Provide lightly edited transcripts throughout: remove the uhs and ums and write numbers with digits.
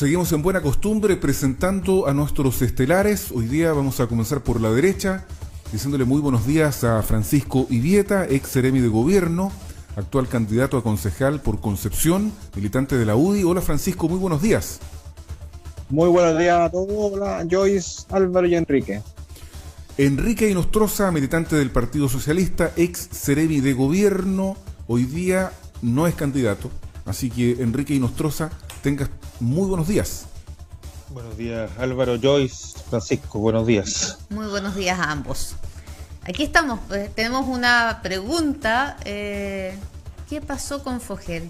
Seguimos en buena costumbre presentando a nuestros estelares. Hoy día vamos a comenzar por la derecha, diciéndole muy buenos días a Francisco Ibieta, ex seremi de gobierno, actual candidato a concejal por Concepción, militante de la UDI. Hola Francisco, muy buenos días. Muy buenos días a todos. Hola Joyce, Álvaro y Enrique. Enrique Inostroza, militante del Partido Socialista, ex seremi de gobierno, hoy día no es candidato. Así que Enrique Inostroza, tengas muy buenos días. Buenos días Álvaro, Joyce, Francisco, buenos días. Muy buenos días a ambos. Aquí estamos, tenemos una pregunta. ¿Qué pasó con Fogel?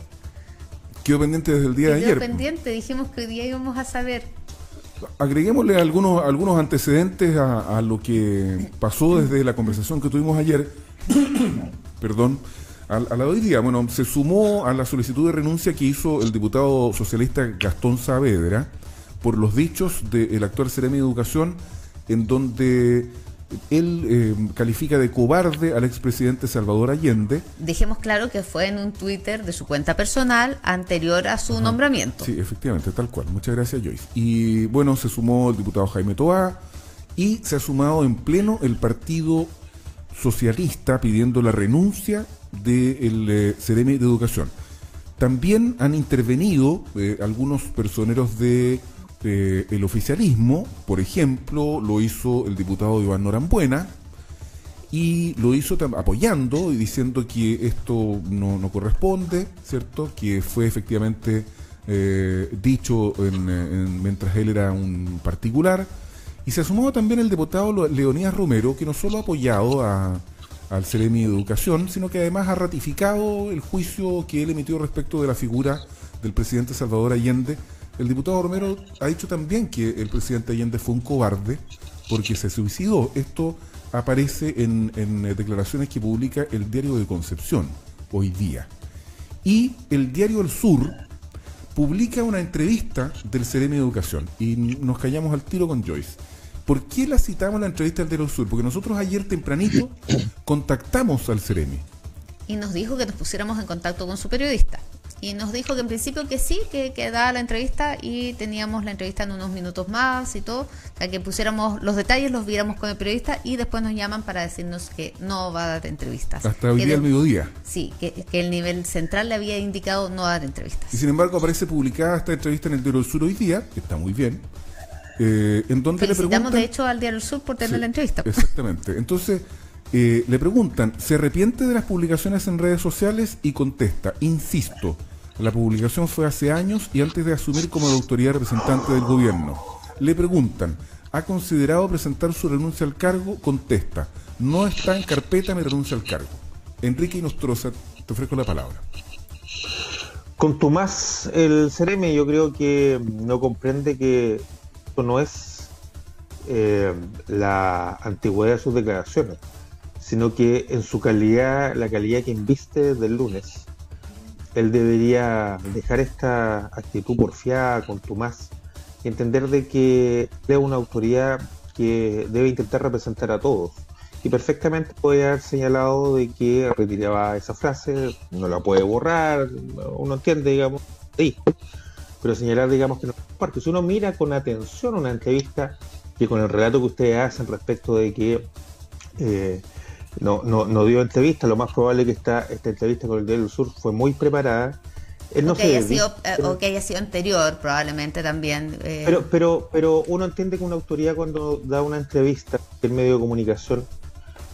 Quedó pendiente desde el día de ayer. Quedó pendiente, dijimos que hoy día íbamos a saber. Agreguémosle algunos antecedentes a lo que pasó desde la conversación que tuvimos ayer. Perdón. A la de hoy día, bueno, se sumó a la solicitud de renuncia que hizo el diputado socialista Gastón Saavedra por los dichos del actual seremi de Educación, en donde él califica de cobarde al expresidente Salvador Allende. Dejemos claro que fue en un Twitter de su cuenta personal anterior a su nombramiento. Sí, efectivamente, tal cual. Muchas gracias, Joyce. Y bueno, se sumó el diputado Jaime Toá y se ha sumado en pleno el Partido Socialista pidiendo la renuncia del seremi de Educación. También han intervenido algunos personeros de el oficialismo. Por ejemplo, lo hizo el diputado Iván Norambuena y lo hizo apoyando y diciendo que esto no corresponde, ¿cierto? Que fue efectivamente dicho mientras él era un particular. Y se sumó también el diputado Leonidas Romero, que no solo ha apoyado al seremi de Educación, sino que además ha ratificado el juicio que él emitió respecto de la figura del presidente Salvador Allende. El diputado Romero ha dicho también que el presidente Allende fue un cobarde porque se suicidó. Esto aparece en declaraciones que publica el Diario de Concepción hoy día. Y el Diario El Sur publica una entrevista del seremi de Educación y nos callamos al tiro con Joyce. ¿Por qué la citamos la entrevista del Diario del Sur? Porque nosotros ayer tempranito contactamos al seremi. Y nos dijo que nos pusiéramos en contacto con su periodista. Y nos dijo que en principio que sí, que daba la entrevista y teníamos la entrevista en unos minutos más y todo. O sea, que pusiéramos los detalles, los viéramos con el periodista y después nos llaman para decirnos que no va a dar entrevistas. Hasta hoy día al mediodía. Sí, que el nivel central le había indicado no dar entrevistas. Y sin embargo aparece publicada esta entrevista en el Diario del Sur hoy día, que está muy bien. En donde le preguntan, de hecho al Diario del Sur por tener la entrevista. Exactamente. Entonces le preguntan, ¿se arrepiente de las publicaciones en redes sociales? Y contesta, insisto, la publicación fue hace años y antes de asumir como la autoridad representante del gobierno. Le preguntan, ¿ha considerado presentar su renuncia al cargo? Contesta, no está en carpeta mi renuncia al cargo. Enrique Inostroza, te ofrezco la palabra. Contumaz el seremi, yo creo que no comprende que esto no es la antigüedad de sus declaraciones, sino que en su calidad, la calidad que inviste del lunes, él debería dejar esta actitud porfiada, contumaz, y entender de que es una autoridad que debe intentar representar a todos. Y perfectamente puede haber señalado de que retiraba esa frase, no la puede borrar, uno entiende, digamos, sí, pero señalar, digamos, que no, porque si uno mira con atención una entrevista, que con el relato que ustedes hacen respecto de que no dio entrevista, lo más probable que esta entrevista con el Diario del Sur fue muy preparada. Él no o que haya sido anterior, probablemente también. Pero uno entiende que una autoridad cuando da una entrevista en medio de comunicación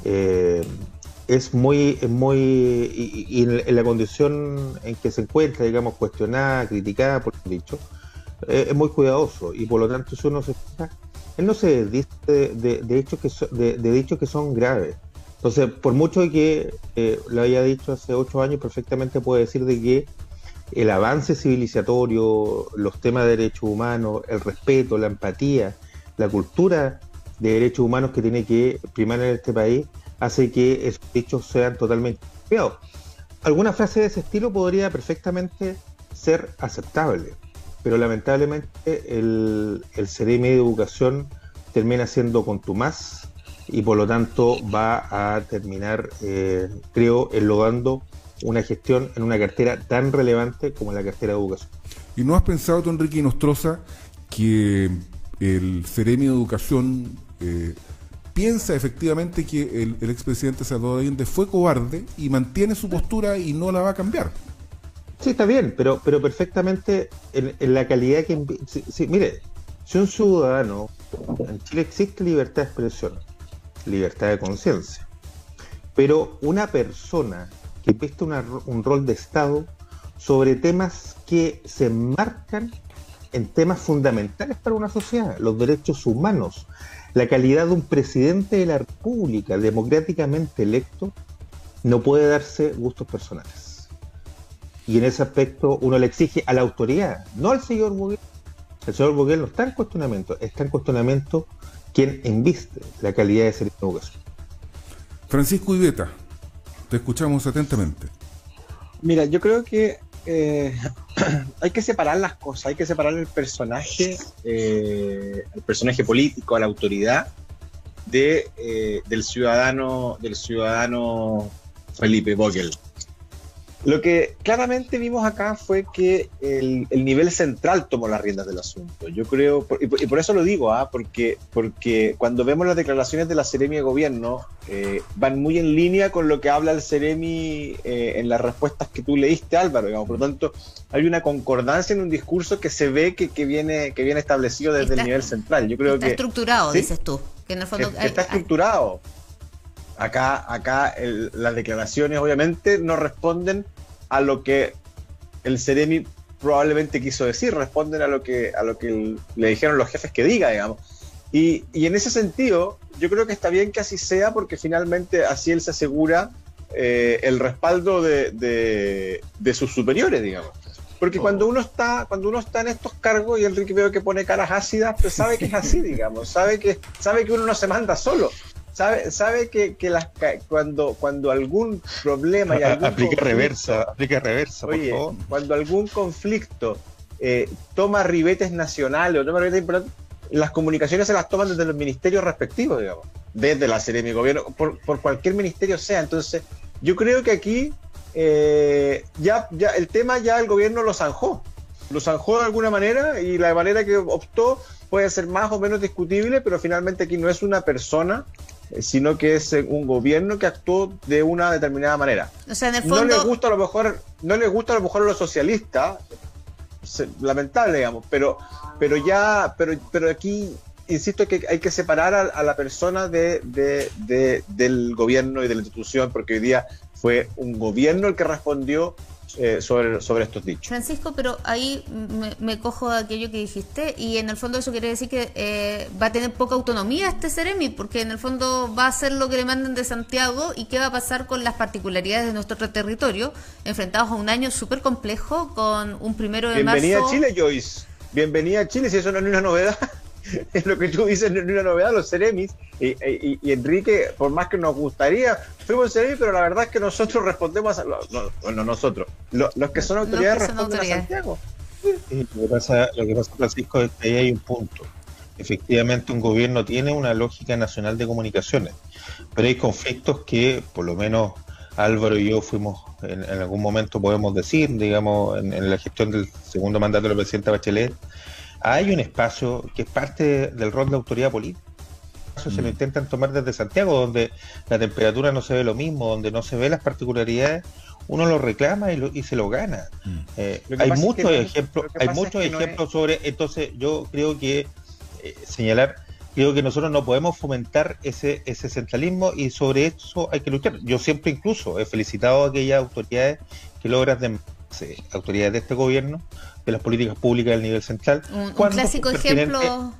es muy y en la condición en que se encuentra, digamos, cuestionada, criticada, por lo dicho, es muy cuidadoso y por lo tanto si uno se fija, él no se desdice de dichos que son graves. Entonces, por mucho que lo haya dicho hace 8 años, perfectamente puede decir de que el avance civilizatorio, los temas de derechos humanos, el respeto, la empatía, la cultura de derechos humanos que tiene que primar en este país, hace que esos dichos sean totalmente cambiados. Alguna frase de ese estilo podría perfectamente ser aceptable, pero lamentablemente el seremi de Educación termina siendo contumaz y por lo tanto va a terminar, creo, enlodando una gestión en una cartera tan relevante como la cartera de educación. ¿Y no has pensado tú, Enrique Inostroza, que el Ceremi de Educación piensa efectivamente que el expresidente Salvador Allende fue cobarde y mantiene su postura y no la va a cambiar? Sí, está bien, pero perfectamente en la calidad que... mire, si un ciudadano... En Chile existe libertad de expresión, libertad de conciencia, pero una persona que viste un rol de Estado sobre temas que se enmarcan en temas fundamentales para una sociedad, los derechos humanos, la calidad de un presidente de la República democráticamente electo, no puede darse gustos personales. Y en ese aspecto uno le exige a la autoridad, no al señor Bouguer. El señor Bouguer no está en cuestionamiento, está en cuestionamiento quien embiste la calidad de servicio de educación. Francisco Iveta, te escuchamos atentamente. Mira, yo creo que hay que separar las cosas, hay que separar el personaje político, a la autoridad, del ciudadano Felipe Vogel. Lo que claramente vimos acá fue que el nivel central tomó las riendas del asunto. Yo creo, y por eso lo digo, porque cuando vemos las declaraciones de la Seremi de Gobierno, van muy en línea con lo que habla el Seremi en las respuestas que tú leíste, Álvaro, digamos. Por lo tanto, hay una concordancia en un discurso que se ve que viene establecido desde el nivel central. Yo creo está estructurado, ¿sí? Dices tú. Que en el fondo está estructurado. Acá las declaraciones obviamente no responden a lo que el Ceremi probablemente quiso decir, responden a lo que le dijeron los jefes que diga, digamos. Y en ese sentido, yo creo que está bien que así sea, porque finalmente así él se asegura el respaldo de sus superiores, digamos. Porque cuando uno está en estos cargos, y Enrique veo que pone caras ácidas, pues sabe que es así, digamos, sabe que uno no se manda solo. Sabe que cuando algún problema y algún aplique reversa, por favor. Cuando algún conflicto toma ribetes nacionales o toma ribetes importantes, las comunicaciones se las toman desde los ministerios respectivos, digamos, desde la Seremi de Gobierno, por cualquier ministerio sea. Entonces, yo creo que aquí ya el tema ya el gobierno lo zanjó de alguna manera, y la manera que optó puede ser más o menos discutible, pero finalmente aquí no es una persona, sino que es un gobierno que actuó de una determinada manera. O sea, en el fondo... No les gusta a lo mejor a los socialistas, lamentable, digamos, pero aquí insisto que hay que separar a la persona del gobierno y de la institución, porque hoy día fue un gobierno el que respondió sobre estos dichos. Francisco, pero ahí me cojo de aquello que dijiste, y en el fondo eso quiere decir que va a tener poca autonomía este Ceremi, porque en el fondo va a hacer lo que le manden de Santiago. ¿Y qué va a pasar con las particularidades de nuestro territorio, enfrentados a un año súper complejo, con un 1 de marzo? Bienvenida a Chile, Joyce. Bienvenida a Chile, si eso no es una novedad. Es lo que tú dices, no es una novedad, los Ceremis. Y Enrique, por más que nos gustaría, fuimos Ceremi, pero la verdad es que nosotros respondemos nosotros. Los que son autoridades responden a Santiago. Lo que pasa, Francisco, es que ahí hay un punto. Efectivamente, un gobierno tiene una lógica nacional de comunicaciones, pero hay conflictos que, por lo menos, Álvaro y yo fuimos, en algún momento podemos decir, digamos, en la gestión del segundo mandato de la presidenta Bachelet, hay un espacio que es parte del rol de autoridad política. Se lo intentan tomar desde Santiago, donde la temperatura no se ve lo mismo, donde no se ve las particularidades, uno lo reclama y se lo gana. Hay muchos ejemplos sobre. Entonces yo creo que creo que nosotros no podemos fomentar ese centralismo, y sobre eso hay que luchar. Yo siempre incluso he felicitado a aquellas autoridades que logran autoridades de este gobierno, de las políticas públicas del nivel central. Un clásico ejemplo,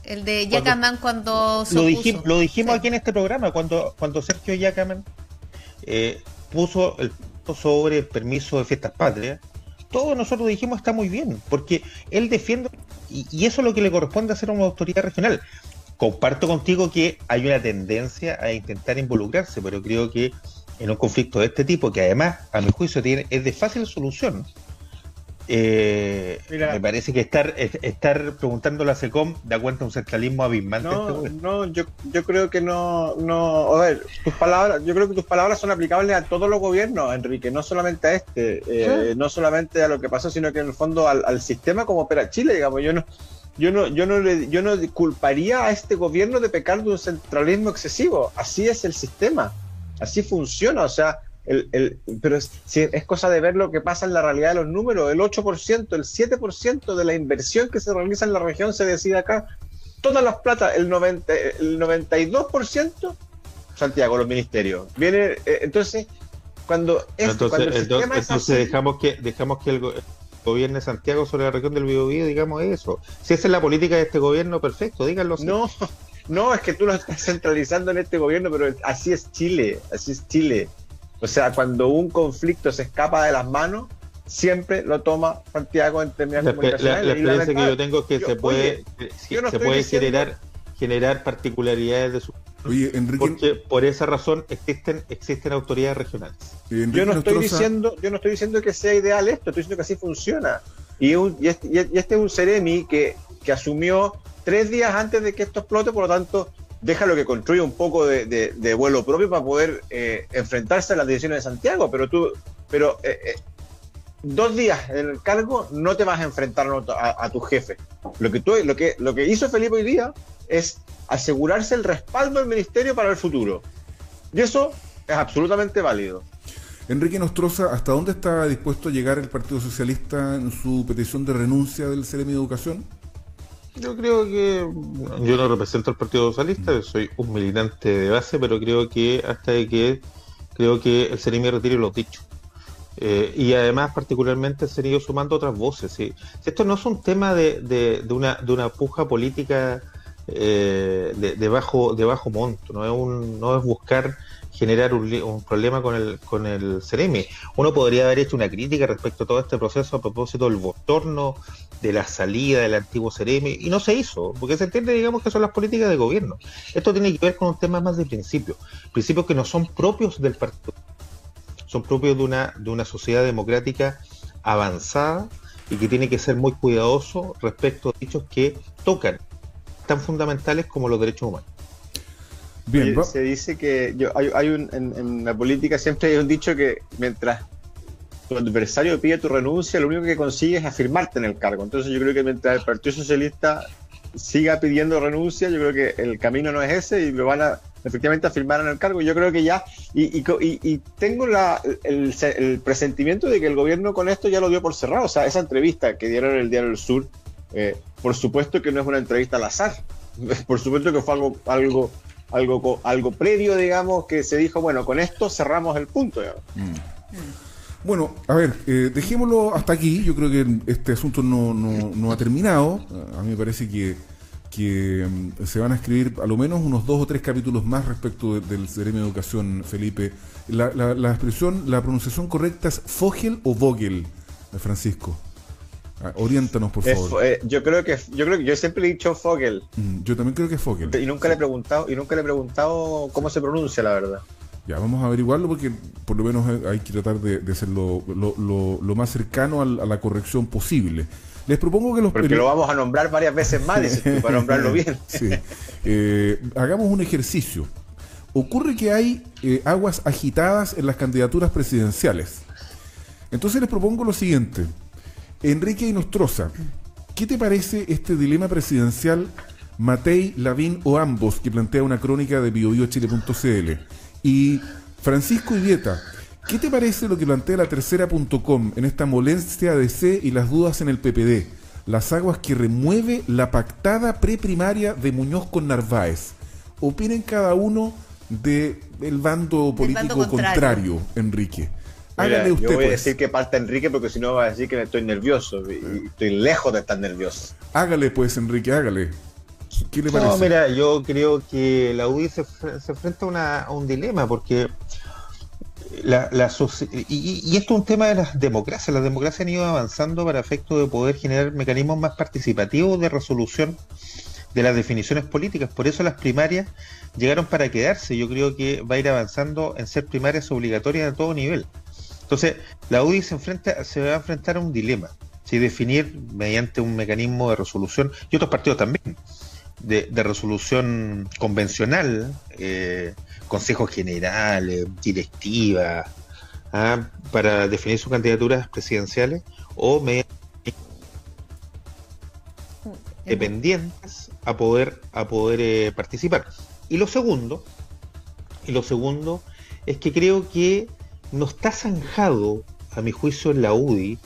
el de Yacaman, cuando se lo dijimos aquí en este programa, cuando Sergio Yacaman puso el punto sobre el permiso de fiestas patrias. Todos nosotros dijimos está muy bien, porque él defiende, y eso es lo que le corresponde hacer a una autoridad regional. Comparto contigo que hay una tendencia a intentar involucrarse, pero creo que en un conflicto de este tipo, que además, a mi juicio, es de fácil solución, Me parece que estar preguntando a la SECOM da cuenta de un centralismo abismante. Yo creo que no. A ver, yo creo que tus palabras son aplicables a todos los gobiernos, Enrique, no solamente a este, no solamente a lo que pasó, sino que en el fondo al sistema como opera Chile, digamos. Yo no culparía a este gobierno de pecar de un centralismo excesivo. Así es el sistema, así funciona, o sea. Pero es cosa de ver lo que pasa en la realidad de los números. El 8%, el 7% de la inversión que se realiza en la región se decide acá. Todas las platas, el 92%, Santiago, los ministerios. Viene, entonces, cuando el sistema es así, dejamos que el gobierno de Santiago sobre la región del Biobío, digamos eso. Si esa es la política de este gobierno, perfecto, díganlo. No, es que tú lo estás centralizando en este gobierno, pero así es Chile. O sea, cuando un conflicto se escapa de las manos, siempre lo toma Santiago en términos comunicacionales. La experiencia que yo tengo es que se puede generar particularidades de su... Oye, Enrique, porque por esa razón existen autoridades regionales. Yo no estoy diciendo que sea ideal esto, estoy diciendo que así funciona. Y este es un Ceremi que asumió 3 días antes de que esto explote, por lo tanto déjalo que construya un poco de vuelo propio para poder enfrentarse a las decisiones de Santiago, pero 2 días en el cargo no te vas a enfrentar a tu jefe. Lo que hizo Felipe hoy día es asegurarse el respaldo del ministerio para el futuro. Y eso es absolutamente válido. Enrique Nostroza, ¿hasta dónde está dispuesto a llegar el Partido Socialista en su petición de renuncia del Ceremi de Educación? Yo creo que yo no represento al Partido Socialista, soy un militante de base, pero creo que el Ceremi retire los dichos. Y además, particularmente, se han ido sumando otras voces. ¿Sí? Esto no es un tema de una puja política de bajo monto, no es buscar generar un problema con el Ceremi. Uno podría haber hecho una crítica respecto a todo este proceso a propósito del bochorno de la salida del antiguo Ceremi, y no se hizo, porque se entiende, digamos, que son las políticas de gobierno. Esto tiene que ver con un tema más de principios que no son propios del partido, son propios de una sociedad democrática avanzada y que tiene que ser muy cuidadoso respecto a dichos que tocan tan fundamentales como los derechos humanos. Bien, se dice que en la política siempre hay un dicho que mientras tu adversario pide tu renuncia, lo único que consigues es afirmarte en el cargo. Entonces yo creo que mientras el Partido Socialista siga pidiendo renuncia, yo creo que el camino no es ese y lo van a efectivamente afirmar en el cargo. Yo creo que ya, y tengo el presentimiento de que el gobierno con esto ya lo dio por cerrado. O sea, esa entrevista que dieron en el Diario del Sur, por supuesto que no es una entrevista al azar, por supuesto que fue algo previo, digamos, que se dijo, bueno, con esto cerramos el punto. Bueno, a ver, dejémoslo hasta aquí. Yo creo que este asunto no ha terminado. A mí me parece que se van a escribir a lo menos unos 2 o 3 capítulos más respecto del Ceremi de Educación, Felipe. La expresión, la pronunciación correcta es Vogel o Vogel, Francisco. Oriéntanos, por favor. Yo creo que yo siempre he dicho Vogel. Yo también creo que es Vogel. Y nunca le he preguntado cómo se pronuncia, la verdad. Ya, vamos a averiguarlo porque por lo menos hay que tratar de ser lo más cercano a la corrección posible. Les propongo que porque lo vamos a nombrar varias veces más, dices tú, para nombrarlo bien. Sí. Hagamos un ejercicio. Ocurre que hay aguas agitadas en las candidaturas presidenciales. Entonces les propongo lo siguiente. Enrique Nostroza, ¿qué te parece este dilema presidencial Matei, Lavín o ambos que plantea una crónica de biobiochile.cl? Y Francisco Idieta, ¿qué te parece lo que plantea la tercera.com en esta molestia de C y las dudas en el PPD? Las aguas que remueve la pactada preprimaria de Muñoz con Narváez. Opinen cada uno del bando político contrario, Enrique. Hágale usted, yo voy a decir que parta Enrique porque si no va a decir que estoy nervioso y estoy lejos de estar nervioso. Hágale pues, Enrique, hágale. ¿Qué le parece? No, mira, yo creo que la UDI se enfrenta a un dilema porque y esto es un tema de las democracias. Las democracias han ido avanzando para efecto de poder generar mecanismos más participativos de resolución de las definiciones políticas. Por eso las primarias llegaron para quedarse. Yo creo que va a ir avanzando en ser primarias obligatorias a todo nivel. Entonces, la UDI se va a enfrentar a un dilema. ¿sí? Definir mediante un mecanismo de resolución, y otros partidos también, de resolución convencional, consejos generales, directivas, para definir sus candidaturas presidenciales, o mediante dependientes a poder participar. Y lo segundo es que creo que no está zanjado, a mi juicio, en la UDI,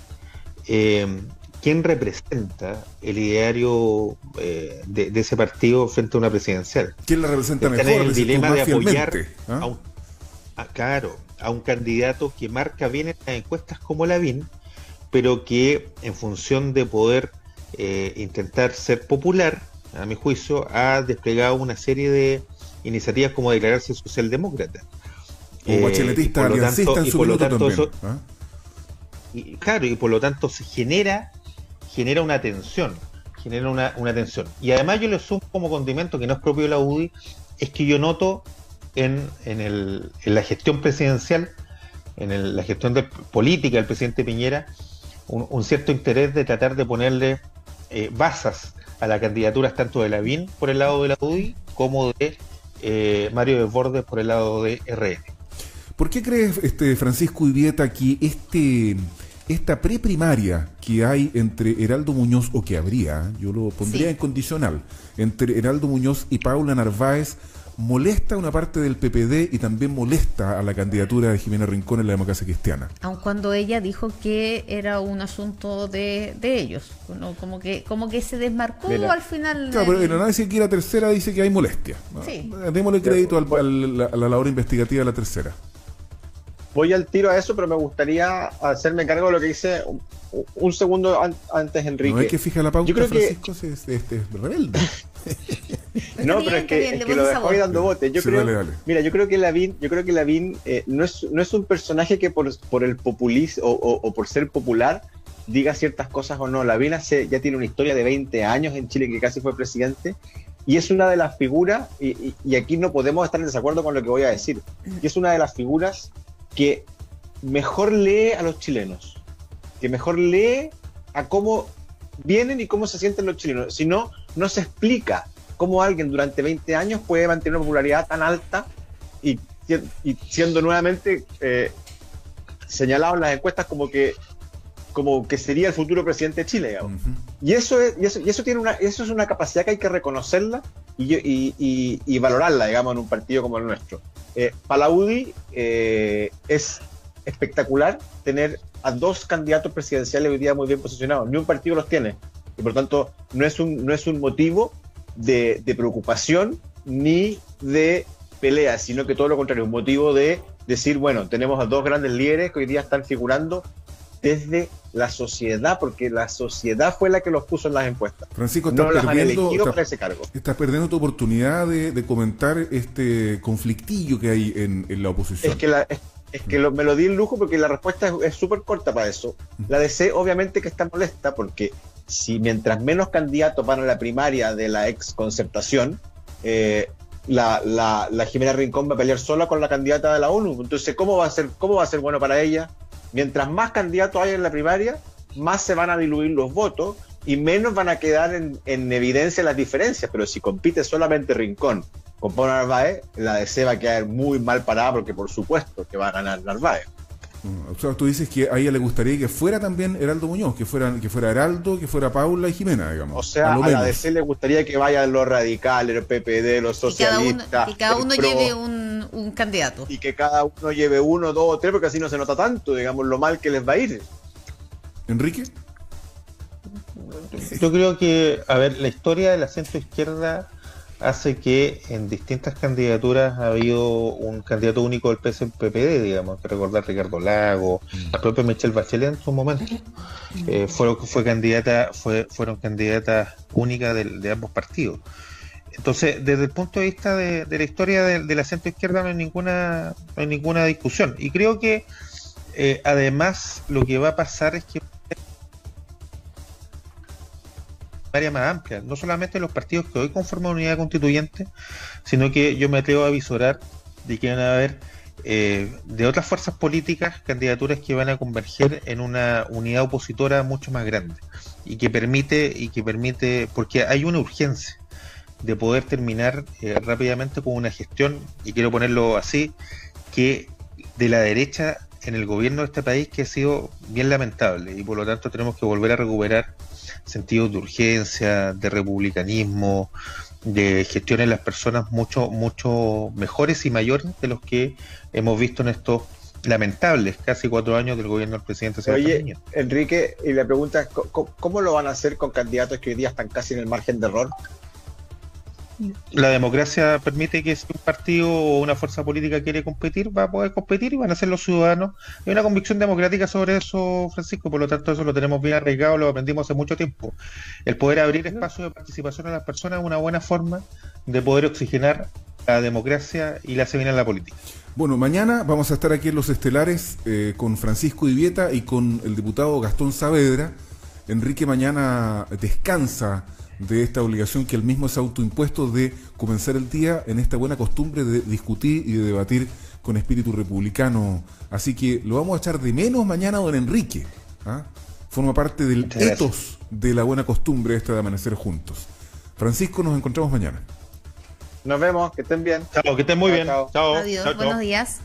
quién representa el ideario de ese partido frente a una presidencial. ¿Quién la representa Está mejor? en el dilema de apoyar ¿Ah? a un candidato que marca bien en las encuestas como Lavín, pero que en función de poder intentar ser popular, a mi juicio, ha desplegado una serie de iniciativas como declararse socialdemócrata. O bacheletista, aliancista en su minuto también. Eso, y por lo tanto se genera una tensión. Una tensión. Y además yo le sumo como condimento que no es propio de la UDI, es que yo noto en la gestión presidencial, la gestión política del presidente Piñera, un cierto interés de tratar de ponerle basas a las candidaturas tanto de Lavín por el lado de la UDI como de Mario Desbordes por el lado de RN. ¿Por qué crees, Francisco Ubieta, que esta preprimaria que hay entre Heraldo Muñoz, o que habría, yo lo pondría en condicional, entre Heraldo Muñoz y Paula Narváez, molesta a una parte del PPD y también molesta a la candidatura de Jimena Rincón en la Democracia Cristiana? Aun cuando ella dijo que era un asunto de ellos, ¿no? como que se desmarcó al final. Claro, pero el análisis que la tercera dice que hay molestia, ¿no? Sí. Démosle crédito a la labor investigativa de la tercera. Voy al tiro a eso, pero me gustaría hacerme cargo de lo que dice un segundo antes, Enrique. No hay que fijar la pauta, yo creo Francisco, es rebelde. No, pero es que lo dejó ahí dando bote. Dale. Mira, yo creo que Lavín no es un personaje que por el populismo o por ser popular diga ciertas cosas o no. Lavín ya tiene una historia de 20 años en Chile, que casi fue presidente, y es una de las figuras, y aquí no podemos estar en desacuerdo con lo que voy a decir, y es una de las figuras que mejor lee a los chilenos, que mejor lee a cómo vienen y cómo se sienten los chilenos. Si no, no se explica cómo alguien durante 20 años puede mantener una popularidad tan alta y siendo nuevamente señalado en las encuestas como que sería el futuro presidente de Chile, digamos. Uh-huh. Y eso es una capacidad que hay que reconocerla y valorarla, digamos, en un partido como el nuestro. Para la UDI es espectacular tener a dos candidatos presidenciales hoy día muy bien posicionados. Ni un partido los tiene, y por tanto no es un motivo de preocupación ni de pelea, sino que todo lo contrario, un motivo de decir, bueno, tenemos a dos grandes líderes que hoy día están figurando desde la sociedad, porque la sociedad fue la que los puso en las encuestas. Francisco, no las han elegido para ese cargo. Estás perdiendo tu oportunidad de comentar este conflictillo que hay en la oposición. Es que me lo di en lujo porque la respuesta es súper corta para eso. La DC obviamente que está molesta porque si mientras menos candidatos van a la primaria de la ex Concertación, la Jimena Rincón va a pelear sola con la candidata de la ONU. Entonces, ¿cómo va a ser bueno para ella? Mientras más candidatos hay en la primaria, más se van a diluir los votos y menos van a quedar en evidencia las diferencias. Pero si compite solamente Rincón con Pablo Narváez, la DC va a quedar muy mal parada porque por supuesto que va a ganar Narváez. O sea, tú dices que a ella le gustaría que fuera también Heraldo Muñoz, que fuera Heraldo, que fuera Paula y Jimena, digamos. O sea, a la DC le gustaría que vayan los radicales, los PPD, los socialistas. Y cada uno lleve un candidato. Y que cada uno lleve 1, 2 o 3, porque así no se nota tanto, digamos, lo mal que les va a ir. ¿Enrique? Yo creo que, la historia de la centro izquierda hace que en distintas candidaturas ha habido un candidato único del PPD, digamos, que recordar Ricardo Lago, la propia Michelle Bachelet en su momento, fueron candidatas únicas de ambos partidos. Entonces, desde el punto de vista de la historia de la centro izquierda no hay ninguna discusión, y creo que además lo que va a pasar es que área más amplia, no solamente los partidos que hoy conforman unidad constituyente, sino que yo me atrevo a visorar de que van a haber de otras fuerzas políticas, candidaturas que van a converger en una unidad opositora mucho más grande y que permite, porque hay una urgencia de poder terminar rápidamente con una gestión, y quiero ponerlo así, que de la derecha en el gobierno de este país, que ha sido bien lamentable, y por lo tanto tenemos que volver a recuperar sentidos de urgencia, de republicanismo, de gestión en las personas mucho mejores y mayores de los que hemos visto en estos lamentables casi 4 años del gobierno del presidente Sebastián Piñera. Oye, Enrique, y la pregunta es, ¿cómo lo van a hacer con candidatos que hoy día están casi en el margen de error? La democracia permite que si un partido o una fuerza política quiere competir, va a poder competir y van a ser los ciudadanos. Hay una convicción democrática sobre eso, Francisco, por lo tanto eso lo tenemos bien arraigado, lo aprendimos hace mucho tiempo. El poder abrir espacio de participación a las personas es una buena forma de poder oxigenar la democracia y la se viene en la política. Bueno, mañana vamos a estar aquí en Los Estelares con Francisco Ivieta y con el diputado Gastón Saavedra. Enrique mañana descansa de esta obligación que él mismo se ha autoimpuesto de comenzar el día en esta buena costumbre de discutir y de debatir con espíritu republicano. Así que lo vamos a echar de menos mañana, don Enrique. ¿Ah? Forma parte del etos de la buena costumbre esta de amanecer juntos. Francisco, nos encontramos mañana. Nos vemos, que estén bien. Chao, que estén muy bien. Chao. Chao. Adiós, Chao, chao. buenos días.